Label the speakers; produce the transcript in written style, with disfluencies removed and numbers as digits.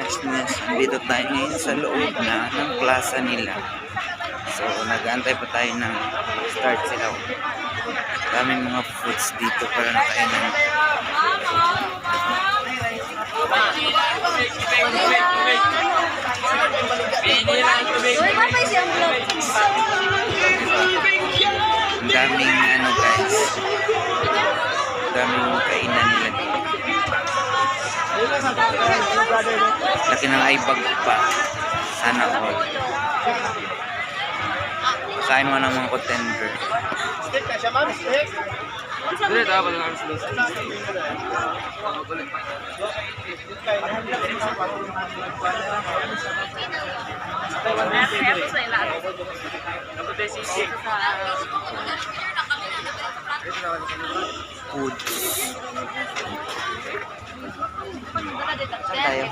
Speaker 1: business. Dito tayo ngayon sa loob na ng plaza nila. So, nag-aantay pa tayo ng start sila. Daming mga foods dito para nakainan. Ang daming ano guys. Ang daming kainan nila dito. Laki ng ibag pa. Sana all. Kain mo ng mga contender.
Speaker 2: Steak na siya, ma'am. Steak.
Speaker 3: Dili dapat lang sila.
Speaker 1: Food. Saan tayo?